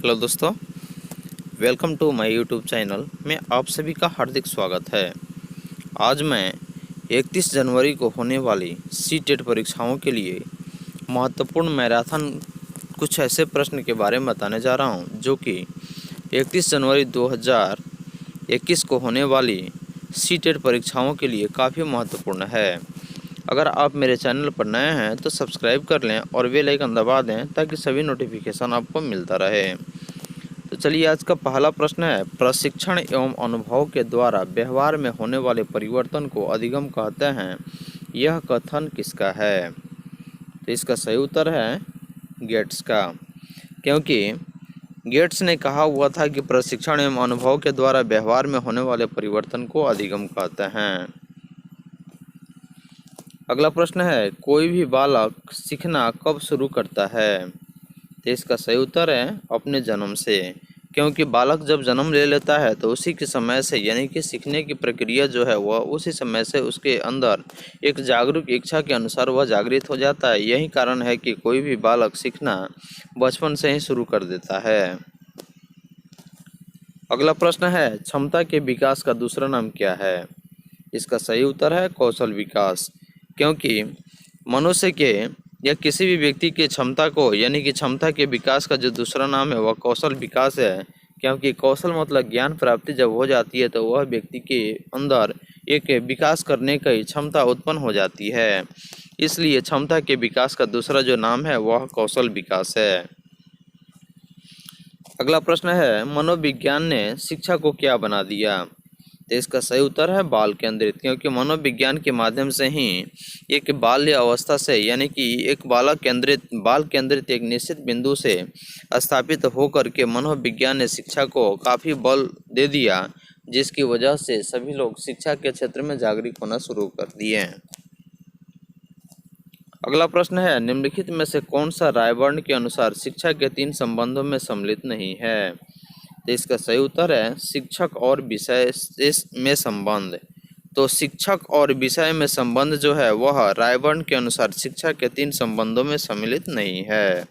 Hello दोस्तों, welcome to my YouTube channel में आप सभी का हार्दिक स्वागत है। आज मैं 31 जनवरी को होने वाली सी-टेट परीक्षाओं के लिए महत्वपूर्ण मैराथन कुछ ऐसे प्रश्न के बारे में बताने जा रहा हूं, जो कि 31 जनवरी 2021 को होने वाली सी-टेट परीक्षाओं के लिए काफ़ी महत्वपूर्ण है। अगर आप मेरे चैनल पर नए हैं तो सब्सक्राइब कर लें और बेल आइकन दबा दें ताकि सभी नोटिफिकेशन आपको मिलता रहे। तो चलिए, आज का पहला प्रश्न है, प्रशिक्षण एवं अनुभव के द्वारा व्यवहार में होने वाले परिवर्तन को अधिगम कहते हैं। यह कथन किसका है? तो इसका सही उत्तर है गेट्स का, क्योंकि गेट्स ने कहा हुआ था कि प्रशिक्षण एवं अनुभव के द्वारा व्यवहार में होने वाले परिवर्तन को अधिगम कहते हैं। अगला प्रश्न है, कोई भी बालक सीखना कब शुरू करता है? तो इसका सही उत्तर है अपने जन्म से, क्योंकि बालक जब जन्म ले लेता है तो उसी के समय से, यानी कि सीखने की प्रक्रिया जो है वह उसी समय से उसके अंदर एक जागरूक इच्छा के अनुसार वह जागृत हो जाता है। यही कारण है कि कोई भी बालक सीखना बचपन से ही शुरू कर देता है। अगला प्रश्न है, क्षमता के विकास का दूसरा नाम क्या है? इसका सही उत्तर है कौशल विकास, क्योंकि मनुष्य के या किसी भी व्यक्ति की क्षमता को, यानी कि क्षमता के विकास का जो दूसरा नाम है वह कौशल विकास है। क्योंकि कौशल मतलब ज्ञान प्राप्ति जब हो जाती है तो वह व्यक्ति के अंदर एक विकास करने की क्षमता उत्पन्न हो जाती है। इसलिए क्षमता के विकास का दूसरा जो नाम है वह कौशल विकास है। अगला प्रश्न है, मनोविज्ञान ने शिक्षा को क्या बना दिया? तो इसका सही उत्तर है बाल केंद्रित, क्योंकि मनोविज्ञान के माध्यम से ही एक बाल्य अवस्था से, यानी कि एक बाल केंद्रित एक निश्चित बिंदु से स्थापित होकर के मनोविज्ञान ने शिक्षा को काफ़ी बल दे दिया, जिसकी वजह से सभी लोग शिक्षा के क्षेत्र में जागरूक होना शुरू कर दिए हैं। अगला प्रश्न है, निम्नलिखित में से कौन सा रायबर्न के अनुसार शिक्षा के 3 संबंधों में सम्मिलित नहीं है? तो इसका सही उत्तर है शिक्षक और विषय में संबंध। तो शिक्षक और विषय में संबंध जो है वह रायबर्न के अनुसार शिक्षा के 3 संबंधों में सम्मिलित नहीं है।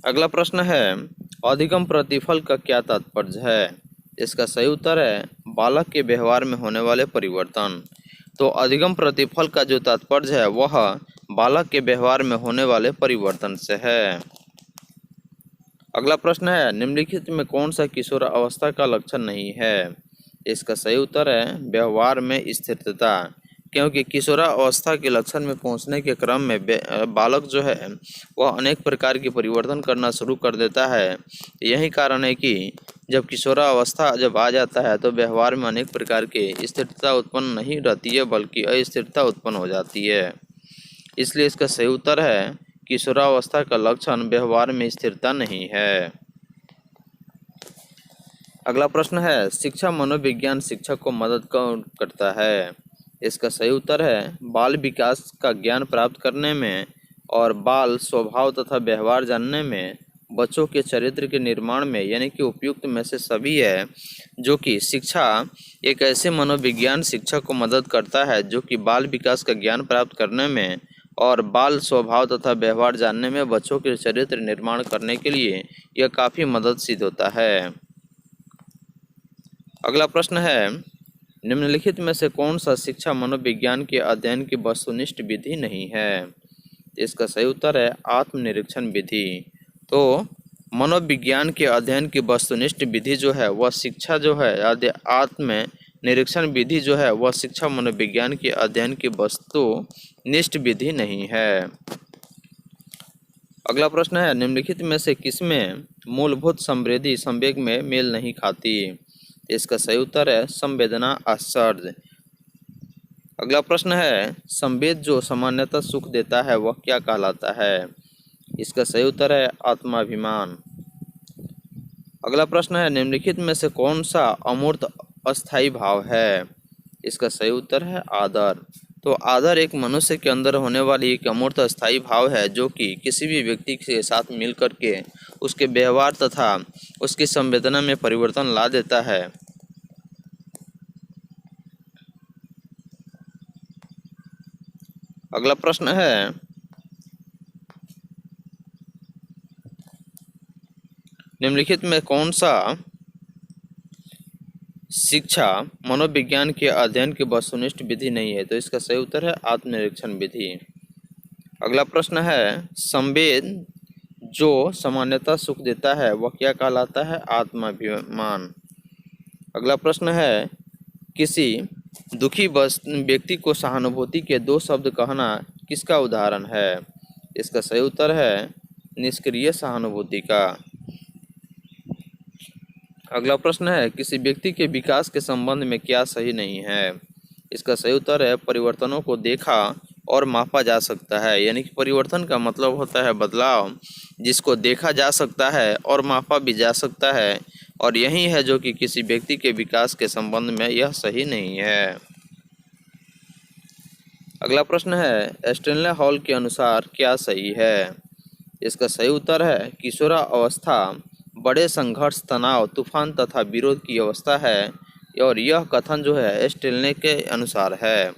अगला प्रश्न है, अधिगम प्रतिफल का क्या तात्पर्य है? इसका सही उत्तर है बालक के व्यवहार में होने वाले परिवर्तन। तो अधिगम प्रतिफल का जो तात्पर्य है वह बालक के व्यवहार में होने वाले परिवर्तन से है। अगला प्रश्न है, निम्नलिखित में कौन सा किशोर अवस्था का लक्षण नहीं है? इसका सही उत्तर है व्यवहार में स्थिरता, क्योंकि किशोरावस्था के लक्षण में पहुंचने के क्रम में बालक जो है वह अनेक प्रकार के परिवर्तन करना शुरू कर देता है। यही कारण है कि जब किशोरावस्था जब आ जाता है तो व्यवहार में अनेक प्रकार की स्थिरता उत्पन्न नहीं रहती है, बल्कि अस्थिरता उत्पन्न हो जाती है। इसलिए इसका सही उत्तर है किशोरावस्था का लक्षण व्यवहार में स्थिरता नहीं है। अगला प्रश्न है, शिक्षा मनोविज्ञान शिक्षक को मदद कौन करता है? इसका सही उत्तर है बाल विकास का ज्ञान प्राप्त करने में और बाल स्वभाव तथा व्यवहार जानने में, बच्चों के चरित्र के निर्माण में, यानी कि उपयुक्त में से सभी है। जो कि शिक्षा एक ऐसे मनोविज्ञान शिक्षक को मदद करता है जो कि बाल विकास का ज्ञान प्राप्त करने में और बाल स्वभाव तथा व्यवहार जानने में बच्चों के चरित्र निर्माण करने के लिए यह काफ़ी मदद सिद्ध होता है। अगला प्रश्न है, निम्नलिखित में से कौन सा शिक्षा मनोविज्ञान के अध्ययन की वस्तुनिष्ठ विधि नहीं है? इसका सही उत्तर है आत्मनिरीक्षण विधि। तो मनोविज्ञान के अध्ययन की वस्तुनिष्ठ विधि जो है वह शिक्षा जो है आत्मनिरीक्षण विधि जो है वह शिक्षा मनोविज्ञान के अध्ययन की वस्तुनिष्ठ विधि नहीं है। अगला प्रश्न है, निम्नलिखित में से किसमें मूलभूत संवेदी संवेग में मेल नहीं खाती? इसका सही उत्तर है संवेदना आश्चर्य। अगला प्रश्न है, संवेद जो सामान्यतः सुख देता है वह क्या कहलाता है? इसका सही उत्तर है आत्माभिमान। अगला प्रश्न है, निम्नलिखित में से कौन सा अमूर्त अस्थायी भाव है? इसका सही उत्तर है आदर। तो आदर एक मनुष्य के अंदर होने वाली एक अमूर्त अस्थायी भाव है जो कि किसी भी व्यक्ति के साथ मिलकर के उसके व्यवहार तथा उसकी संवेदना में परिवर्तन ला देता है। अगला प्रश्न है, निम्नलिखित में कौन सा शिक्षा मनोविज्ञान के अध्ययन की वस्तुनिष्ठ विधि नहीं है? तो इसका सही उत्तर है आत्मनिरीक्षण विधि। अगला प्रश्न है, संवेद जो सामान्यतः सुख देता है वह क्या कहलाता है? आत्माभिमान। अगला प्रश्न है, किसी दुखी व्यक्ति को सहानुभूति के दो शब्द कहना किसका उदाहरण है? इसका सही उत्तर है निष्क्रिय सहानुभूति का। अगला प्रश्न है, किसी व्यक्ति के विकास के संबंध में क्या सही नहीं है? इसका सही उत्तर है परिवर्तनों को देखा और मापा जा सकता है। यानी कि परिवर्तन का मतलब होता है बदलाव, जिसको देखा जा सकता है और मापा भी जा सकता है, और यही है जो कि किसी व्यक्ति के विकास के संबंध में यह सही नहीं है। अगला प्रश्न है, स्टैनले हॉल के अनुसार क्या सही है? इसका सही उत्तर है किशोरावस्था बड़े संघर्ष, तनाव, तूफान तथा विरोध की अवस्था है, और यह कथन जो है स्टैनले के अनुसार है,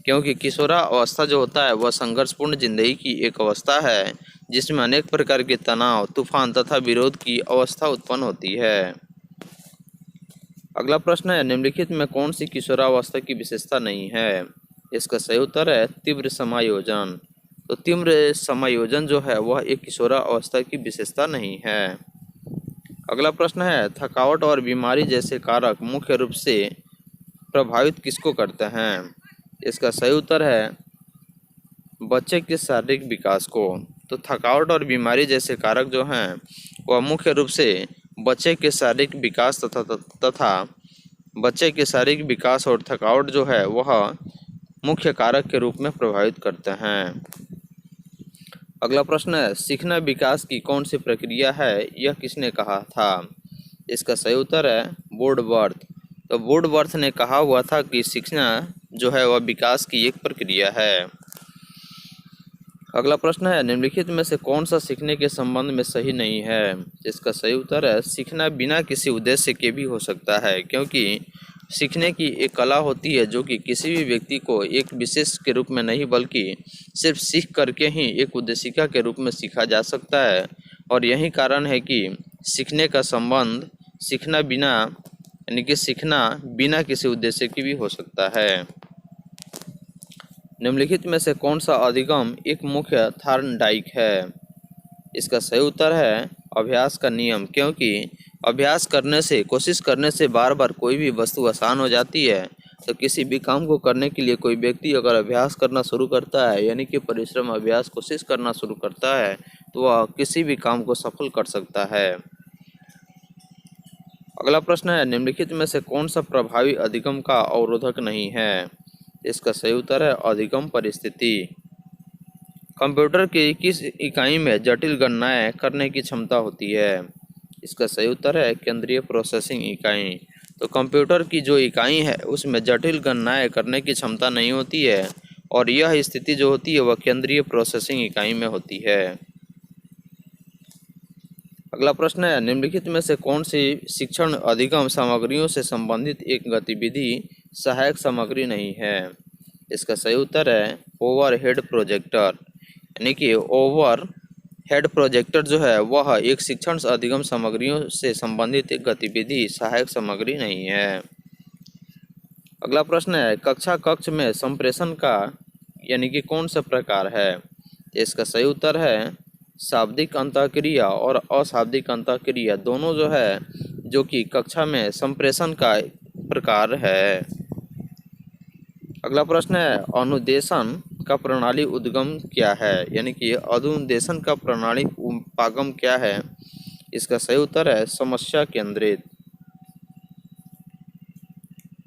क्योंकि किशोरावस्था जो होता है वह संघर्षपूर्ण जिंदगी की एक अवस्था है जिसमें अनेक प्रकार के तनाव, तूफान तथा विरोध की अवस्था उत्पन्न होती है। अगला प्रश्न है, निम्नलिखित में कौन सी किशोरावस्था की विशेषता नहीं है? इसका सही उत्तर है तीव्र समायोजन। तो तीव्र समायोजन जो है वह एक किशोरावस्था की विशेषता नहीं है। अगला प्रश्न है, थकावट और बीमारी जैसे कारक मुख्य रूप से प्रभावित किसको करते हैं? इसका सही उत्तर है बच्चे के शारीरिक विकास को। तो थकावट और बीमारी जैसे कारक जो हैं वह मुख्य रूप से बच्चे के शारीरिक विकास तथा बच्चे के शारीरिक विकास और थकावट जो है वह मुख्य कारक के रूप में प्रभावित करते हैं। अगला प्रश्न है, सीखना विकास की कौन सी प्रक्रिया है, यह किसने कहा था? इसका सही उत्तर है वुडवर्थ। तो वुडवर्थ ने कहा हुआ था कि सीखना जो है वह विकास की एक प्रक्रिया है। अगला प्रश्न है, निम्नलिखित में से कौन सा सीखने के संबंध में सही नहीं है? इसका सही उत्तर है सीखना बिना किसी उद्देश्य के भी हो सकता है, क्योंकि सीखने की एक कला होती है जो कि किसी भी व्यक्ति को एक विशेष के रूप में नहीं बल्कि सिर्फ सीख करके ही एक उद्देशिका के रूप में सीखा जा सकता है, और यही कारण है कि सीखने का संबंध सीखना बिना यानी कि सीखना बिना किसी उद्देश्य की भी हो सकता है। निम्नलिखित में से कौन सा अधिगम एक मुख्य थार्नडाइक है? इसका सही उत्तर है अभ्यास का नियम, क्योंकि अभ्यास करने से, कोशिश करने से बार बार कोई भी वस्तु आसान हो जाती है। तो किसी भी काम को करने के लिए कोई व्यक्ति अगर अभ्यास करना शुरू करता है, यानी कि परिश्रम, अभ्यास, कोशिश करना शुरू करता है, तो वह किसी भी काम को सफल कर सकता है। अगला प्रश्न है, निम्नलिखित में से कौन सा प्रभावी अधिगम का अवरोधक नहीं है? इसका सही उत्तर है अधिगम परिस्थिति। कंप्यूटर की किस इकाई में जटिल गणनाएं करने की क्षमता होती है? इसका सही उत्तर है केंद्रीय प्रोसेसिंग इकाई। तो कंप्यूटर की जो इकाई है उसमें जटिल गणनाएं करने की क्षमता नहीं होती है, और यह स्थिति जो होती है वह केंद्रीय प्रोसेसिंग इकाई में होती है। अगला प्रश्न है, निम्नलिखित में से कौन सी शिक्षण अधिगम सामग्रियों से संबंधित एक गतिविधि सहायक सामग्री नहीं है? इसका सही उत्तर है ओवरहेड प्रोजेक्टर। यानी कि ओवर हेड प्रोजेक्टर जो है वह एक शिक्षण अधिगम सामग्रियों से संबंधित एक गतिविधि सहायक सामग्री नहीं है। अगला प्रश्न है, कक्षा कक्ष में संप्रेषण का यानी कि कौन सा प्रकार है? इसका सही उत्तर है शाब्दिक अंतःक्रिया और अशाब्दिक अंतःक्रिया दोनों जो है जो कि कक्षा में संप्रेषण का प्रकार है। अगला प्रश्न है, अनुदेशन का प्रणाली उद्गम क्या है? यानी कि अनुदेशन का प्रणाली उपागम क्या है? इसका सही उत्तर है समस्या केंद्रित।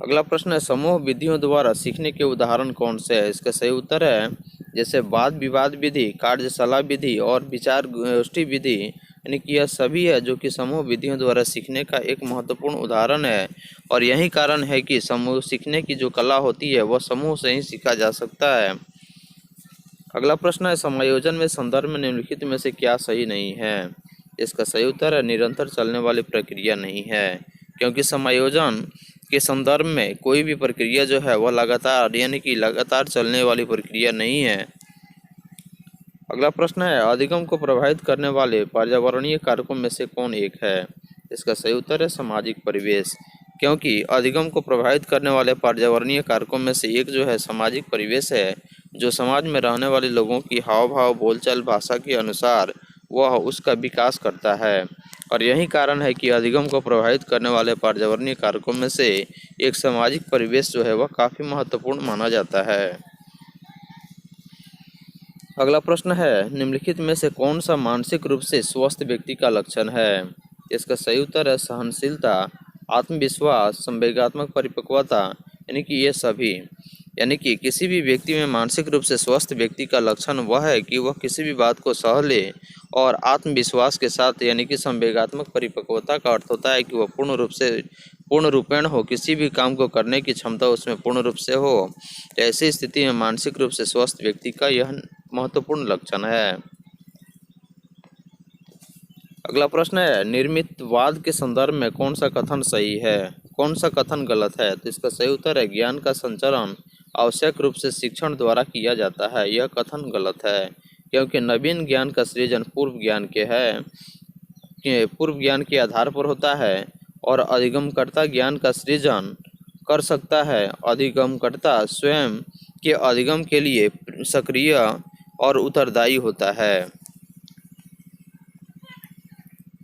अगला प्रश्न है, समूह विधियों द्वारा सीखने के उदाहरण कौन से है? इसका सही उत्तर है जैसे वाद विवाद विधि, कार्यशाला विधि और विचार गोष्ठी विधि। यानी कि यह सभी है जो कि समूह विधियों द्वारा सीखने का एक महत्वपूर्ण उदाहरण है, और यही कारण है कि समूह सीखने की जो कला होती है वह समूह से ही सीखा जा सकता है। अगला प्रश्न है, समायोजन में संदर्भ में निम्नलिखित में से क्या सही नहीं है? इसका सही उत्तर है निरंतर चलने वाली प्रक्रिया नहीं है, क्योंकि समायोजन के संदर्भ में कोई भी प्रक्रिया जो है वह लगातार यानी कि लगातार चलने वाली प्रक्रिया नहीं है। अगला प्रश्न है, अधिगम को प्रभावित करने वाले पर्यावरणीय कारकों में से कौन एक है? इसका सही उत्तर है सामाजिक परिवेश, क्योंकि अधिगम को प्रभावित करने वाले पर्यावरणीय कारकों में से एक जो है सामाजिक परिवेश है, जो समाज में रहने वाले लोगों की हाव भाव, बोलचाल, भाषा के अनुसार वह उसका विकास करता है। और यही कारण है कि अधिगम को प्रभावित करने वाले पर्यावरणीय कारकों में से एक सामाजिक परिवेश जो है वह काफ़ी महत्वपूर्ण माना जाता है। अगला प्रश्न है, निम्नलिखित में से कौन सा मानसिक रूप से स्वस्थ व्यक्ति का लक्षण है? इसका सही उत्तर है सहनशीलता, आत्मविश्वास, संवेगात्मक परिपक्वता, यानी कि ये सभी। यानी कि किसी भी व्यक्ति में मानसिक रूप से स्वस्थ व्यक्ति का लक्षण वह है कि वह किसी भी बात को सह ले और आत्मविश्वास के साथ, यानी कि संवेगात्मक परिपक्वता का अर्थ होता है कि वह पूर्ण रूपेण हो, किसी भी काम को करने की क्षमता उसमें पूर्ण रूप से हो। ऐसी स्थिति में मानसिक रूप से स्वस्थ व्यक्ति का यह महत्वपूर्ण लक्षण है। अगला प्रश्न है, निर्मितवाद के संदर्भ में कौन सा कथन सही है, कौन सा कथन गलत है? तो इसका सही उत्तर है ज्ञान का संचरण आवश्यक रूप से शिक्षण द्वारा किया जाता है। यह कथन गलत है, क्योंकि नवीन ज्ञान का सृजन पूर्व ज्ञान के आधार पर होता है और अधिगमकर्ता ज्ञान का सृजन कर सकता है। अधिगमकर्ता स्वयं के अधिगम के लिए सक्रिय और उत्तरदायी होता है।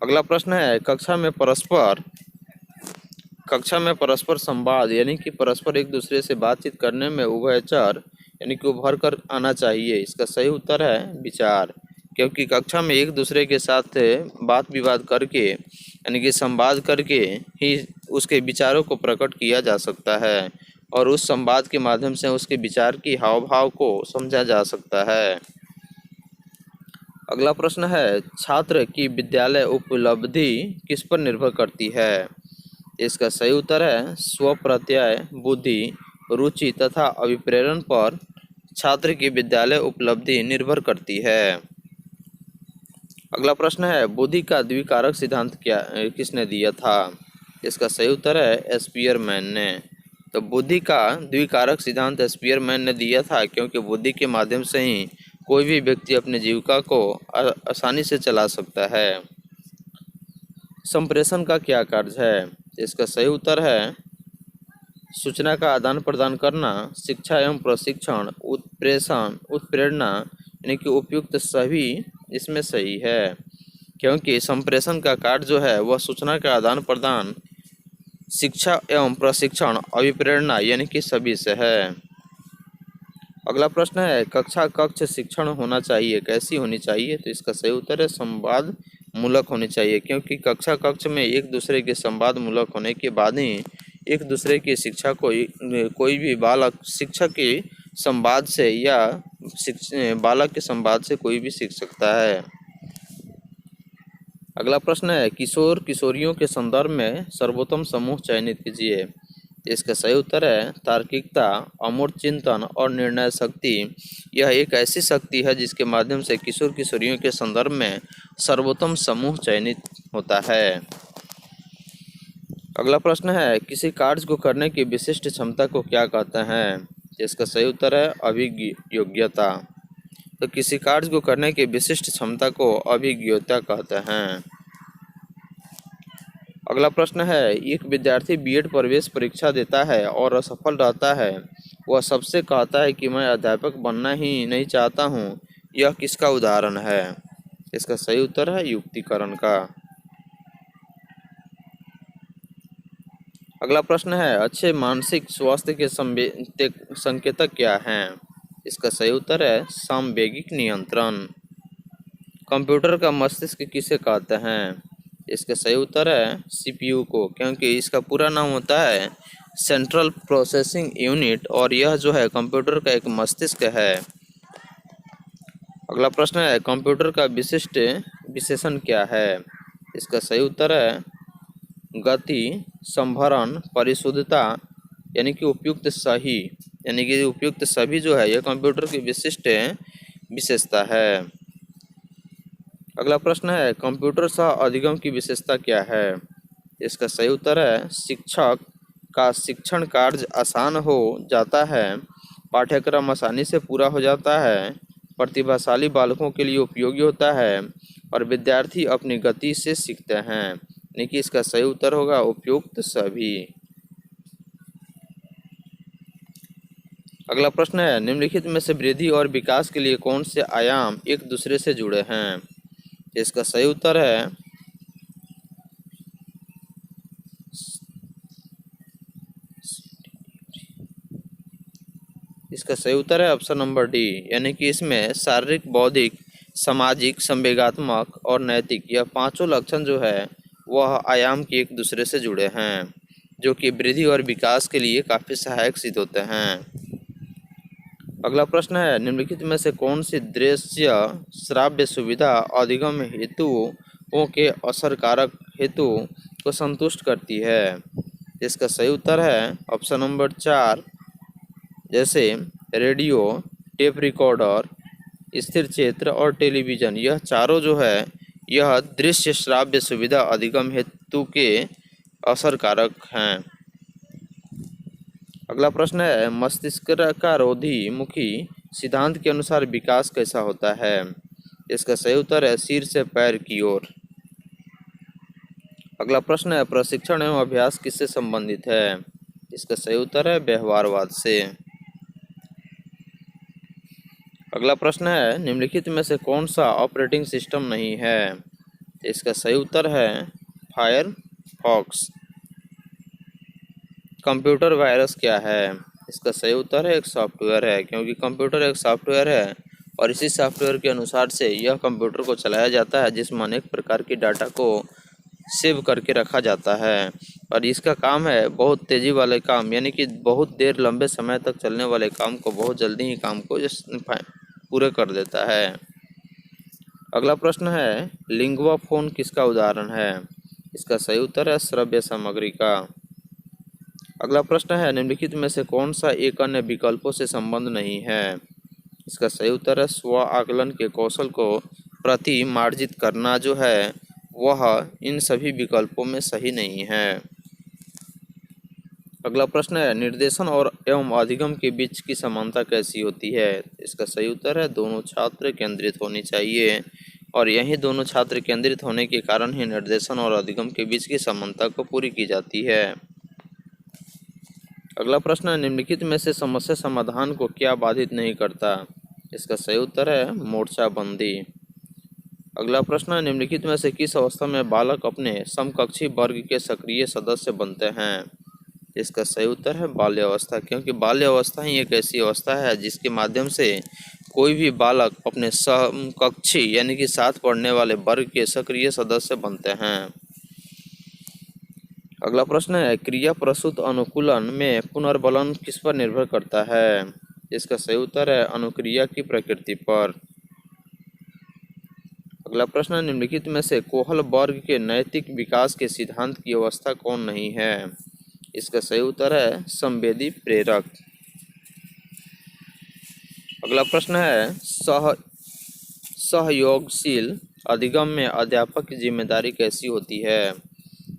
अगला प्रश्न है, कक्षा में परस्पर संवाद, यानी कि परस्पर एक दूसरे से बातचीत करने में उभयचर, यानी कि उभर कर आना चाहिए। इसका सही उत्तर है विचार, क्योंकि कक्षा में एक दूसरे के साथ बात विवाद करके, यानी कि संवाद करके ही उसके विचारों को प्रकट किया जा सकता है और उस संवाद के माध्यम से उसके विचार की हाव भाव को समझा जा सकता है। अगला प्रश्न है, छात्र की विद्यालय उपलब्धि किस पर निर्भर करती है? इसका सही उत्तर है स्वप्रत्यय, बुद्धि, रुचि तथा अभिप्रेरण पर छात्र की विद्यालय उपलब्धि निर्भर करती है। अगला प्रश्न है, बुद्धि का द्विकारक सिद्धांत किसने दिया था? इसका सही उत्तर है स्पीयरमैन ने। तो बुद्धि का द्विकारक सिद्धांत स्पीयरमैन ने दिया था, क्योंकि बुद्धि के माध्यम से ही कोई भी व्यक्ति अपनी जीविका को आसानी से चला सकता है। संप्रेषण का क्या कार्य है? इसका सही उत्तर है सूचना का आदान प्रदान करना, शिक्षा एवं प्रशिक्षण, उत्प्रेरणा, यानी कि उपयुक्त सभी इसमें सही है, क्योंकि संप्रेषण का कार्य जो है वह सूचना का आदान प्रदान, शिक्षा एवं प्रशिक्षण, अभिप्रेरणा, यानी कि सभी से है। अगला प्रश्न है, कक्षा कक्ष शिक्षण होना चाहिए, कैसी होनी चाहिए? तो इसका सही उत्तर है संवाद मूलक होनी चाहिए, क्योंकि कक्षा कक्ष में एक दूसरे के संवाद मूलक होने के बाद ही एक दूसरे की शिक्षा कोई भी बालक शिक्षक के संवाद से या बालक के संवाद से कोई भी सीख सकता है। अगला प्रश्न है, किशोर किशोरियों के संदर्भ में सर्वोत्तम समूह चयनित कीजिए। इसका सही उत्तर है तार्किकता, अमूर्त चिंतन और निर्णय शक्ति। यह एक ऐसी शक्ति है जिसके माध्यम से किशोर किशोरियों के संदर्भ में सर्वोत्तम समूह चयनित होता है। अगला प्रश्न है, किसी कार्य को करने की विशिष्ट क्षमता को क्या कहते हैं? इसका सही उत्तर है अभिज्ञता। तो किसी कार्य को करने की विशिष्ट क्षमता को अभिज्ञता कहते हैं। अगला प्रश्न है, एक विद्यार्थी बीएड प्रवेश परीक्षा देता है और असफल रहता है, वह सबसे कहता है कि मैं अध्यापक बनना ही नहीं चाहता हूँ, यह किसका उदाहरण है? इसका सही उत्तर है युक्तिकरण का। अगला प्रश्न है, अच्छे मानसिक स्वास्थ्य के संकेतक क्या हैं? इसका सही उत्तर है सामवेगिक नियंत्रण। कंप्यूटर का मस्तिष्क किसे कहते हैं? इसका सही उत्तर है सीपीयू को, क्योंकि इसका पूरा नाम होता है सेंट्रल प्रोसेसिंग यूनिट और यह जो है कंप्यूटर का एक मस्तिष्क है। अगला प्रश्न है, कंप्यूटर का विशिष्ट विशेषण क्या है? इसका सही उत्तर है गति, संभरण, परिशुद्धता, यानी कि उपयुक्त सभी जो है यह कंप्यूटर की विशिष्ट विशेषता है। अगला प्रश्न है, कंप्यूटर सह अधिगम की विशेषता क्या है? इसका सही उत्तर है शिक्षक का शिक्षण कार्य आसान हो जाता है, पाठ्यक्रम आसानी से पूरा हो जाता है, प्रतिभाशाली बालकों के लिए उपयोगी होता है और विद्यार्थी अपनी गति से सीखते हैं। यानी कि इसका सही उत्तर होगा उपयुक्त सभी। अगला प्रश्न है, निम्नलिखित में से वृद्धि और विकास के लिए कौन से आयाम एक दूसरे से जुड़े हैं? इसका सही उत्तर है ऑप्शन नंबर डी, यानी कि इसमें शारीरिक, बौद्धिक, सामाजिक, संवेगात्मक और नैतिक यह पांचों लक्षण जो है वह आयाम के एक दूसरे से जुड़े हैं, जो कि वृद्धि और विकास के लिए काफ़ी सहायक सिद्ध होते हैं। अगला प्रश्न है, निम्नलिखित में से कौन सी दृश्य श्राव्य सुविधा अधिगम हेतुओं के असरकारक हेतु को संतुष्ट करती है? इसका सही उत्तर है ऑप्शन नंबर 4, जैसे रेडियो, टेप रिकॉर्डर, स्थिर क्षेत्र और टेलीविज़न। यह चारों जो है यह दृश्य श्राव्य सुविधा अधिगम हेतु के असरकारक हैं। अगला प्रश्न है, मस्तिष्क का रोधी मुखी सिद्धांत के अनुसार विकास कैसा होता है? इसका सही उत्तर है सिर से पैर की ओर। अगला प्रश्न है, प्रशिक्षण एवं अभ्यास किससे संबंधित है? इसका सही उत्तर है व्यवहारवाद से। अगला प्रश्न है, निम्नलिखित में से कौन सा ऑपरेटिंग सिस्टम नहीं है? इसका सही उत्तर है फायरफॉक्स। कंप्यूटर वायरस क्या है? इसका सही उत्तर है एक सॉफ्टवेयर है, क्योंकि कंप्यूटर एक सॉफ्टवेयर है और इसी सॉफ्टवेयर के अनुसार से यह कंप्यूटर को चलाया जाता है, जिसमें अनेक प्रकार की डाटा को सेव करके रखा जाता है और इसका काम है बहुत तेज़ी वाले काम, यानी कि बहुत देर लंबे समय तक चलने वाले काम को बहुत जल्दी ही काम को पूरे कर देता है। अगला प्रश्न है, लिंगुआ फोन किसका उदाहरण है? इसका सही उत्तर है श्रव्य सामग्री का। अगला प्रश्न है, निम्नलिखित में से कौन सा एक अन्य विकल्पों से संबंध नहीं है? इसका सही उत्तर है स्व आकलन के कौशल को प्रतिमार्जित करना जो है वह इन सभी विकल्पों में सही नहीं है। अगला प्रश्न है, निर्देशन और एवं अधिगम के बीच की समानता कैसी होती है? इसका सही उत्तर है दोनों छात्र केंद्रित होनी चाहिए और यही दोनों छात्र केंद्रित होने के कारण ही निर्देशन और अधिगम के बीच की समानता को पूरी की जाती है। अगला प्रश्न है, निम्नलिखित में से समस्या समाधान को क्या बाधित नहीं करता? इसका सही उत्तर है मोर्चाबंदी। अगला प्रश्न है, निम्नलिखित में से किस अवस्था में बालक अपने समकक्षी वर्ग के सक्रिय सदस्य बनते हैं? इसका सही उत्तर है बाल्यावस्था, क्योंकि बाल्यावस्था ही एक ऐसी अवस्था है जिसके माध्यम से कोई भी बालक अपने समकक्षी यानी कि साथ पढ़ने वाले वर्ग के सक्रिय सदस्य बनते हैं। अगला प्रश्न है, क्रिया प्रसूत अनुकूलन में पुनर्बलन किस पर निर्भर करता है? इसका सही उत्तर है अनुक्रिया की प्रकृति पर। अगला प्रश्न है, निम्नलिखित में से कोहल वर्ग के नैतिक विकास के सिद्धांत की अवस्था कौन नहीं है? इसका सही उत्तर है संवेदी प्रेरक। अगला प्रश्न है, सहयोगशील अधिगम में अध्यापक की जिम्मेदारी कैसी होती है?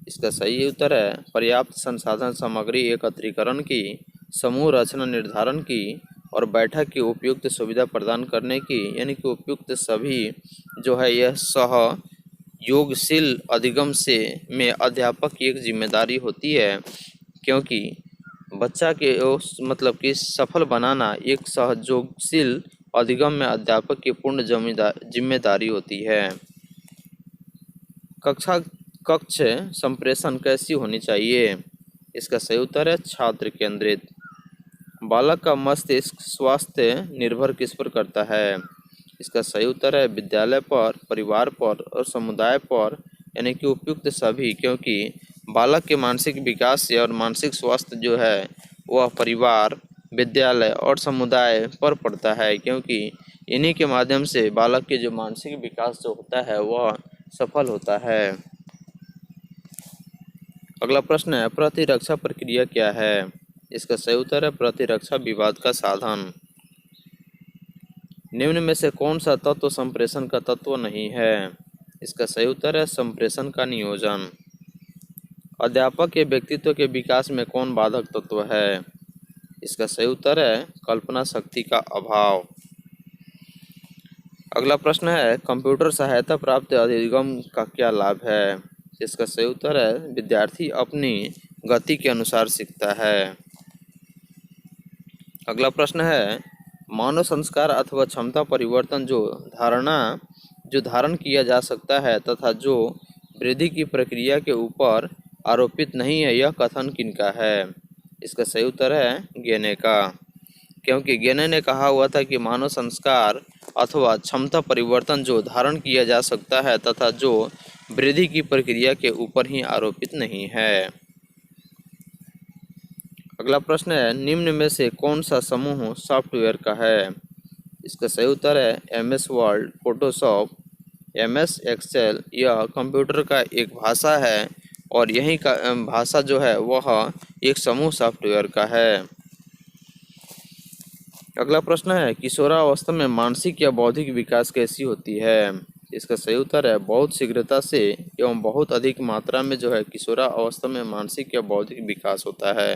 इसका सही उत्तर है पर्याप्त संसाधन सामग्री एकत्रीकरण की, समूह रचना निर्धारण की और बैठक की उपयुक्त सुविधा प्रदान करने की, यानी कि उपयुक्त सभी जो है यह सहयोगशील अधिगम से में अध्यापक की एक जिम्मेदारी होती है, क्योंकि बच्चा के मतलब कि सफल बनाना एक सहयोगशील अधिगम में अध्यापक की पूर्ण जिम्मेदारी होती है। कक्ष संप्रेषण कैसी होनी चाहिए? इसका सही उत्तर है छात्र केंद्रित। बालक का मस्तिष्क स्वास्थ्य निर्भर किस पर करता है? इसका सही उत्तर है विद्यालय पर, परिवार पर और समुदाय पर, यानी कि उपयुक्त सभी, क्योंकि बालक के मानसिक विकास से और मानसिक स्वास्थ्य जो है वह परिवार, विद्यालय और समुदाय पर पड़ता है, क्योंकि इन्हीं के माध्यम से बालक के जो मानसिक विकास जो होता है वह सफल होता है। अगला प्रश्न है, प्रतिरक्षा प्रक्रिया क्या है? इसका सही उत्तर है प्रतिरक्षा विवाद का साधन। निम्न में से कौन सा तत्व संप्रेषण का तत्व नहीं है? इसका सही उत्तर है संप्रेषण का नियोजन। अध्यापक के व्यक्तित्व के विकास में कौन बाधक तत्व है? इसका सही उत्तर है कल्पना शक्ति का अभाव। अगला प्रश्न है, कंप्यूटर सहायता प्राप्त अधिगम का क्या लाभ है? इसका सही उत्तर है, विद्यार्थी अपनी गति के अनुसार सीखता है। अगला प्रश्न है, मानव संस्कार अथवा क्षमता परिवर्तन जो धारण किया जा सकता है तथा जो वृद्धि की प्रक्रिया के ऊपर आरोपित नहीं है, यह कथन किनका है? इसका सही उत्तर है गेने का, क्योंकि गेने ने कहा हुआ था कि मानव संस्कार अथवा क्षमता परिवर्तन जो धारण किया जा सकता है तथा जो वृद्धि की प्रक्रिया के ऊपर ही आरोपित नहीं है। अगला प्रश्न है, निम्न में से कौन सा समूह सॉफ्टवेयर का है? इसका सही उत्तर है MS Word, Photoshop, MS Excel. यह कंप्यूटर का एक भाषा है और यही का भाषा जो है वह एक समूह सॉफ्टवेयर का है। अगला प्रश्न है, किशोरावस्था में मानसिक या बौद्धिक विकास कैसी होती है? इसका सही उत्तर है, बहुत शीघ्रता से एवं बहुत अधिक मात्रा में जो है किशोरावस्था में मानसिक या बौद्धिक विकास होता है।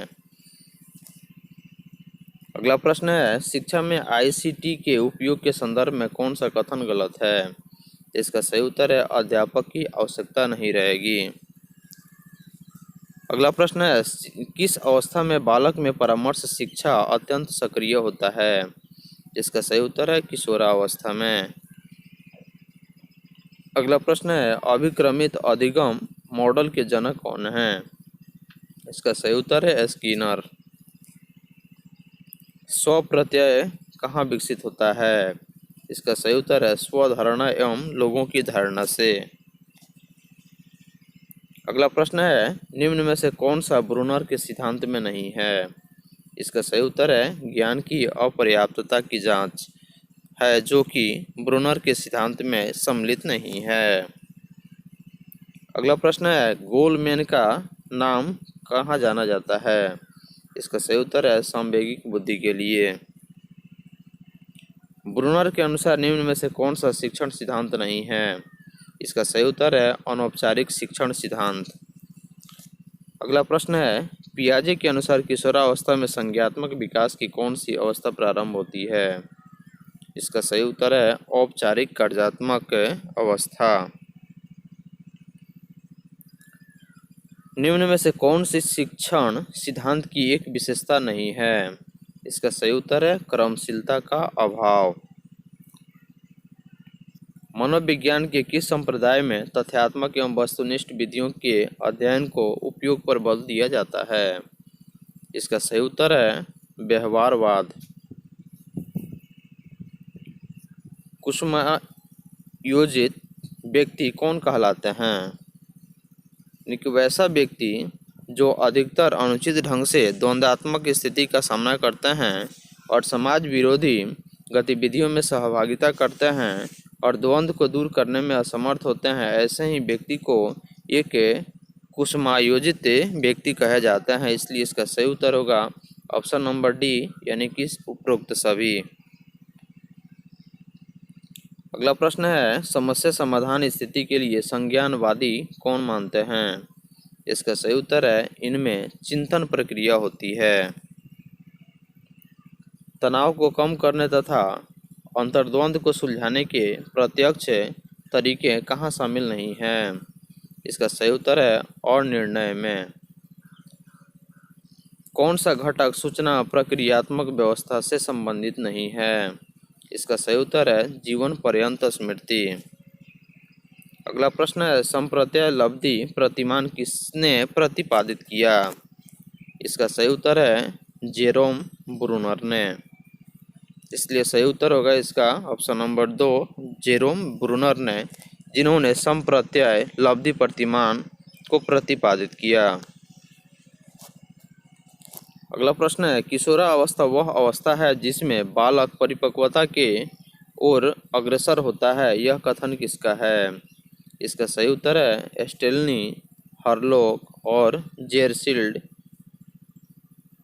अगला प्रश्न है, शिक्षा में ICT के उपयोग के संदर्भ में कौन सा कथन गलत है? इसका सही उत्तर है, अध्यापक की आवश्यकता नहीं रहेगी। अगला प्रश्न है, किस अवस्था में बालक में परामर्श शिक्षा अत्यंत सक्रिय होता है? इसका सही उत्तर है, किशोरावस्था में। अगला प्रश्न है, अभिक्रमित अधिगम मॉडल के जनक कौन हैं? इसका सही उत्तर है स्किनर। स्व प्रत्यय कहाँ विकसित होता है? इसका सही उत्तर है स्वधारणा एवं लोगों की धारणा से। अगला प्रश्न है, निम्न में से कौन सा ब्रूनर के सिद्धांत में नहीं है? इसका सही उत्तर है ज्ञान की अपर्याप्तता की जांच है, जो कि ब्रूनर के सिद्धांत में सम्मिलित नहीं है। अगला प्रश्न है, गोलमैन का नाम कहाँ जाना जाता है? इसका सही उत्तर है समवैगिक बुद्धि के लिए। ब्रूनर के अनुसार निम्न में से कौन सा शिक्षण सिद्धांत नहीं है? इसका सही उत्तर है अनौपचारिक शिक्षण सिद्धांत। अगला प्रश्न है, पियाजे के अनुसार किशोरावस्था में संज्ञात्मक विकास की कौन सी अवस्था प्रारंभ होती है? इसका सही उत्तर है औपचारिक कार्यात्मक अवस्था। निम्न में से कौन सी शिक्षण सिद्धांत की एक विशेषता नहीं है? इसका सही उत्तर है क्रमशीलता का अभाव। मनोविज्ञान के किस संप्रदाय में तथ्यात्मक एवं वस्तुनिष्ठ विधियों के अध्ययन को उपयोग पर बल दिया जाता है? इसका सही उत्तर है व्यवहारवाद। कुसुमायोजित व्यक्ति कौन कहलाते हैं? एक वैसा व्यक्ति जो अधिकतर अनुचित ढंग से द्वंद्वात्मक स्थिति का सामना करते हैं और समाज विरोधी गतिविधियों में सहभागिता करते हैं और द्वंद्व को दूर करने में असमर्थ होते हैं, ऐसे ही व्यक्ति को एक कुसुमायोजित व्यक्ति कहे जाते हैं। इसलिए इसका सही उत्तर होगा ऑप्शन नंबर डी, यानी कि उपरोक्त सभी। अगला प्रश्न है, समस्या समाधान स्थिति के लिए संज्ञानवादी कौन मानते हैं? इसका सही उत्तर है इनमें चिंतन प्रक्रिया होती है। तनाव को कम करने तथा अंतर्द्वंद को सुलझाने के प्रत्यक्ष तरीके कहाँ शामिल नहीं हैं? इसका सही उत्तर है और निर्णय में। कौन सा घटक सूचना प्रक्रियात्मक व्यवस्था से संबंधित नहीं है? इसका सही उत्तर है जीवन पर्यंत स्मृति। अगला प्रश्न है, संप्रत्यय लब्धि प्रतिमान किसने प्रतिपादित किया? इसका सही उत्तर है जेरोम ब्रूनर ने। इसलिए सही उत्तर होगा इसका ऑप्शन नंबर 2, जेरोम ब्रूनर ने, जिन्होंने संप्रत्यय लब्धि प्रतिमान को प्रतिपादित किया। अगला प्रश्न है, किशोरावस्था वह अवस्था है जिसमें बालक परिपक्वता के ओर अग्रसर होता है, यह कथन किसका है? इसका सही उत्तर है स्टेलनी, हरलॉक और जेरसील्ड।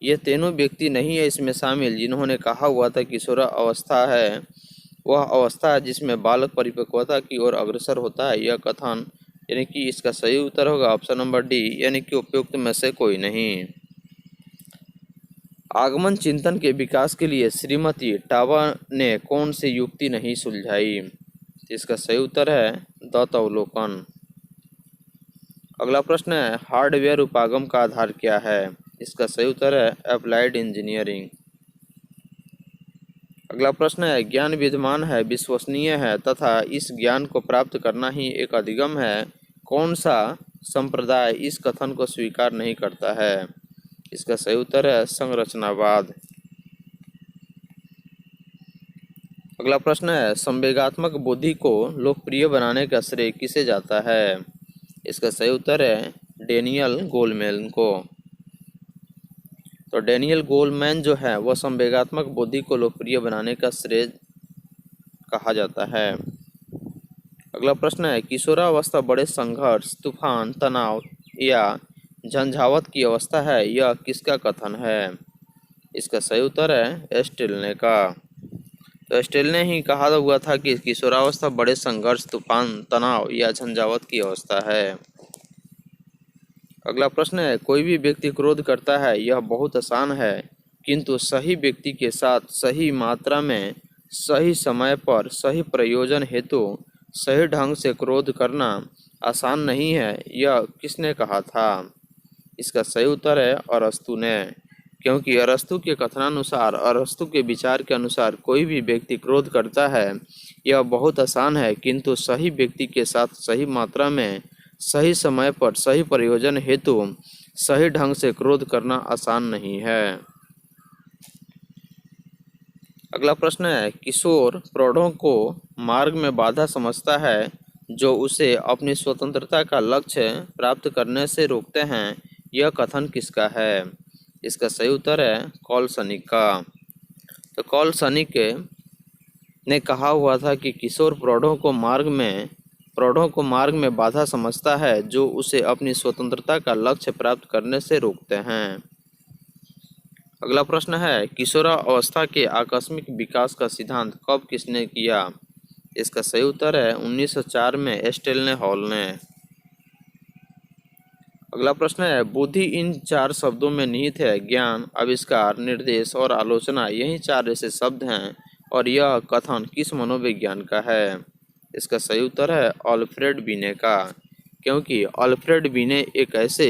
ये तीनों व्यक्ति नहीं है इसमें शामिल जिन्होंने कहा हुआ था किशोरावस्था है वह अवस्था है जिसमें बालक परिपक्वता की ओर अग्रसर होता है, यह कथन, यानी कि इसका सही उत्तर होगा ऑप्शन नंबर डी, यानी कि उपयुक्त में से कोई नहीं। आगमन चिंतन के विकास के लिए श्रीमती टाबा ने कौन सी युक्ति नहीं सुलझाई? इसका सही उत्तर है दत्तावलोकन। अगला प्रश्न है हार्डवेयर उपागम का आधार क्या है? इसका सही उत्तर है अप्लाइड इंजीनियरिंग। अगला प्रश्न है ज्ञान विद्यमान है, विश्वसनीय है तथा इस ज्ञान को प्राप्त करना ही एक अधिगम है, कौन सा संप्रदाय इस कथन को स्वीकार नहीं करता है? इसका सही उत्तर है संरचनावाद। अगला प्रश्न है संवेगात्मक बुद्धि को लोकप्रिय बनाने का श्रेय किसे जाता है? इसका सही उत्तर है डेनियल गोलमैन को। तो डेनियल गोलमैन जो है वह संवेगात्मक बुद्धि को लोकप्रिय बनाने का श्रेय कहा जाता है। अगला प्रश्न है किशोरावस्था बड़े संघर्ष, तूफान, तनाव या झंझावत की अवस्था है, यह किसका कथन है? इसका सही उत्तर है स्टिल ने का। तो स्टिल ने ही कहा हुआ था कि किशोरावस्था बड़े संघर्ष, तूफान, तनाव या झंझावत की अवस्था है। अगला प्रश्न है कोई भी व्यक्ति क्रोध करता है, यह बहुत आसान है, किंतु सही व्यक्ति के साथ सही मात्रा में, सही समय पर, सही प्रयोजन हेतु सही ढंग से क्रोध करना आसान नहीं है, यह किसने कहा था? इसका सही उत्तर है अरस्तु ने, क्योंकि अरस्तु के कथनानुसार, अरस्तु के विचार के अनुसार कोई भी व्यक्ति क्रोध करता है यह बहुत आसान है, किंतु सही व्यक्ति के साथ सही मात्रा में, सही समय पर, सही प्रयोजन हेतु सही ढंग से क्रोध करना आसान नहीं है। अगला प्रश्न है किशोर प्रौढ़ों को मार्ग में बाधा समझता है जो उसे अपनी स्वतंत्रता का लक्ष्य प्राप्त करने से रोकते हैं, यह कथन किसका है? इसका सही उत्तर है कॉलसनिक का। तो कॉलसनिक ने कहा हुआ था कि किशोर प्रौढ़ों को मार्ग में बाधा समझता है जो उसे अपनी स्वतंत्रता का लक्ष्य प्राप्त करने से रोकते हैं। अगला प्रश्न है किशोरावस्था के आकस्मिक विकास का सिद्धांत कब किसने किया? इसका सही उत्तर है 1904 में स्टेलने हॉल ने। अगला प्रश्न है बुद्धि इन 4 शब्दों में निहित है, ज्ञान, आविष्कार, निर्देश और आलोचना, यही 4 ऐसे शब्द हैं और यह कथन किस मनोविज्ञान का है? इसका सही उत्तर है अल्फ्रेड बिने का, क्योंकि अल्फ्रेड बिने एक ऐसे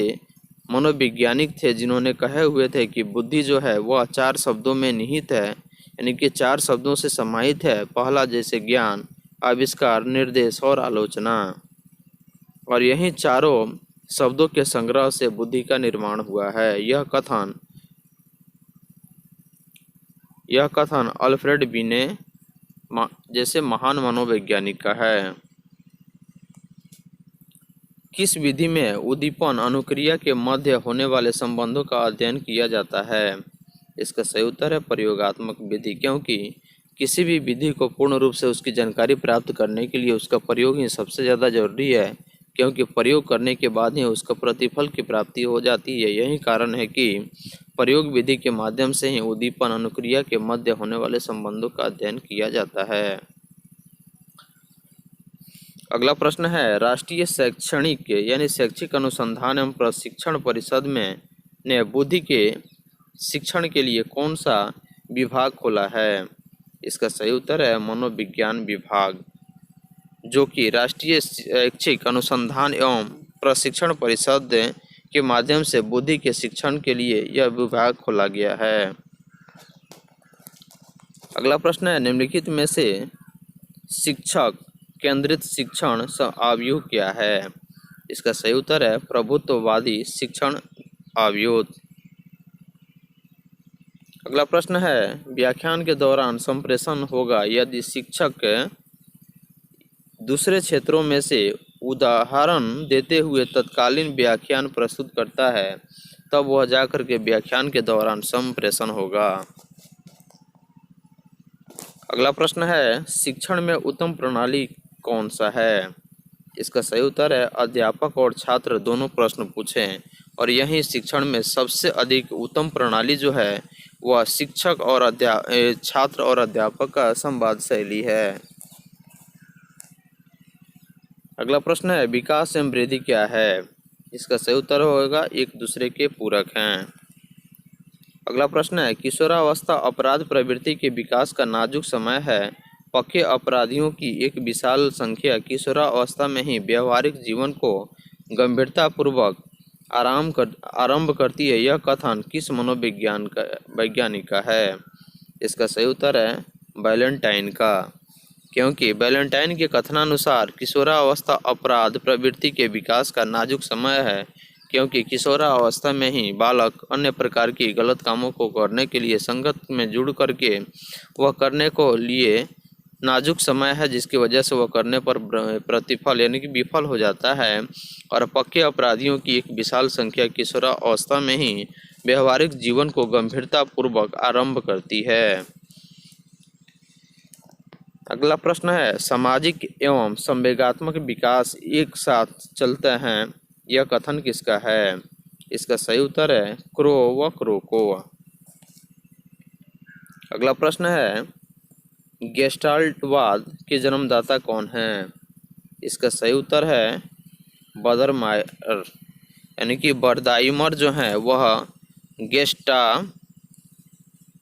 मनोवैज्ञानिक थे जिन्होंने कहे हुए थे कि बुद्धि जो है वह 4 शब्दों में निहित है, यानी कि 4 शब्दों से समाहित है। पहला जैसे ज्ञान, आविष्कार, निर्देश और आलोचना, और यही चारों शब्दों के संग्रह से बुद्धि का निर्माण हुआ है। यह कथन अल्फ्रेड बिने जैसे महान मनोवैज्ञानिक का है। किस विधि में उद्दीपन अनुक्रिया के मध्य होने वाले संबंधों का अध्ययन किया जाता है? इसका सही उत्तर है प्रयोगात्मक विधि, क्योंकि किसी भी विधि को पूर्ण रूप से उसकी जानकारी प्राप्त करने के लिए उसका प्रयोग ही सबसे ज़्यादा जरूरी है, क्योंकि प्रयोग करने के बाद ही उसका प्रतिफल की प्राप्ति हो जाती है। यही कारण है कि प्रयोग विधि के माध्यम से ही उद्दीपन अनुक्रिया के मध्य होने वाले संबंधों का अध्ययन किया जाता है। अगला प्रश्न है राष्ट्रीय शैक्षणिक यानी शैक्षिक अनुसंधान एवं प्रशिक्षण परिषद ने बुद्धि के शिक्षण के लिए कौन सा विभाग खोला है? इसका सही उत्तर है मनोविज्ञान विभाग, जो कि राष्ट्रीय शैक्षिक अनुसंधान एवं प्रशिक्षण परिषद के माध्यम से बुद्धि के शिक्षण के लिए यह विभाग खोला गया है। अगला प्रश्न है निम्नलिखित में से शिक्षक केंद्रित शिक्षण आव्यूह क्या है? इसका सही उत्तर है प्रभुत्ववादी शिक्षण आव्यूह। अगला प्रश्न है व्याख्यान के दौरान संप्रेषण होगा यदि शिक्षक दूसरे क्षेत्रों में से उदाहरण देते हुए तत्कालीन व्याख्यान प्रस्तुत करता है, तब वह जाकर के व्याख्यान के दौरान संप्रेषण होगा। अगला प्रश्न है शिक्षण में उत्तम प्रणाली कौन सा है? इसका सही उत्तर है अध्यापक और छात्र दोनों प्रश्न पूछें, और यही शिक्षण में सबसे अधिक उत्तम प्रणाली जो है वह शिक्षक और छात्र और अध्यापक का संवाद शैली है। अगला प्रश्न है विकास एवं वृद्धि क्या है? इसका सही उत्तर होगा एक दूसरे के पूरक हैं। अगला प्रश्न है किशोरावस्था अपराध प्रवृत्ति के विकास का नाजुक समय है, पक्के अपराधियों की एक विशाल संख्या किशोरावस्था में ही व्यवहारिक जीवन को गंभीरतापूर्वक आरंभ करती है। यह कथन किस वैज्ञानिक का है? इसका सही उत्तर है वैलेंटाइन का, क्योंकि वैलेंटाइन के कथनानुसार किशोरावस्था अपराध प्रवृत्ति के विकास का नाजुक समय है, क्योंकि किशोरावस्था में ही बालक अन्य प्रकार की गलत कामों को करने के लिए संगत में जुड़ करके वह करने को लिए नाजुक समय है, जिसकी वजह से वह करने पर प्रतिफल यानी कि विफल हो जाता है। और पक्के अपराधियों की एक विशाल संख्या किशोरावस्था में ही व्यवहारिक जीवन को गंभीरतापूर्वक आरंभ करती है। अगला प्रश्न है, सामाजिक एवं संवेगात्मक विकास एक साथ चलते हैं, यह कथन किसका है? इसका सही उत्तर है क्रोको। अगला प्रश्न है, गेस्टाल्टवाद के जन्मदाता कौन है? इसका सही उत्तर है बर्दाइमर, यानी कि बर्दाइमर जो है वह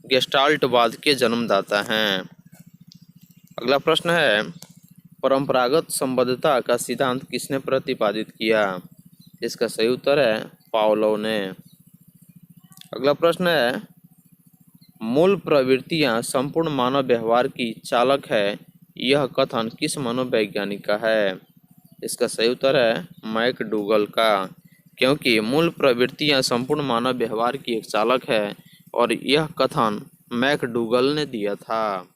गेस्टाल्टवाद के जन्मदाता हैं। अगला प्रश्न है, परंपरागत संबद्धता का सिद्धांत किसने प्रतिपादित किया? इसका सही उत्तर है पावलोव ने। अगला प्रश्न है, मूल प्रवृत्तियां संपूर्ण मानव व्यवहार की चालक है, यह कथन किस मनोवैज्ञानिक का है? इसका सही उत्तर है मैकडूगल का, क्योंकि मूल प्रवृत्तियां संपूर्ण मानव व्यवहार की एक चालक है और यह कथन मैकडूगल ने दिया था।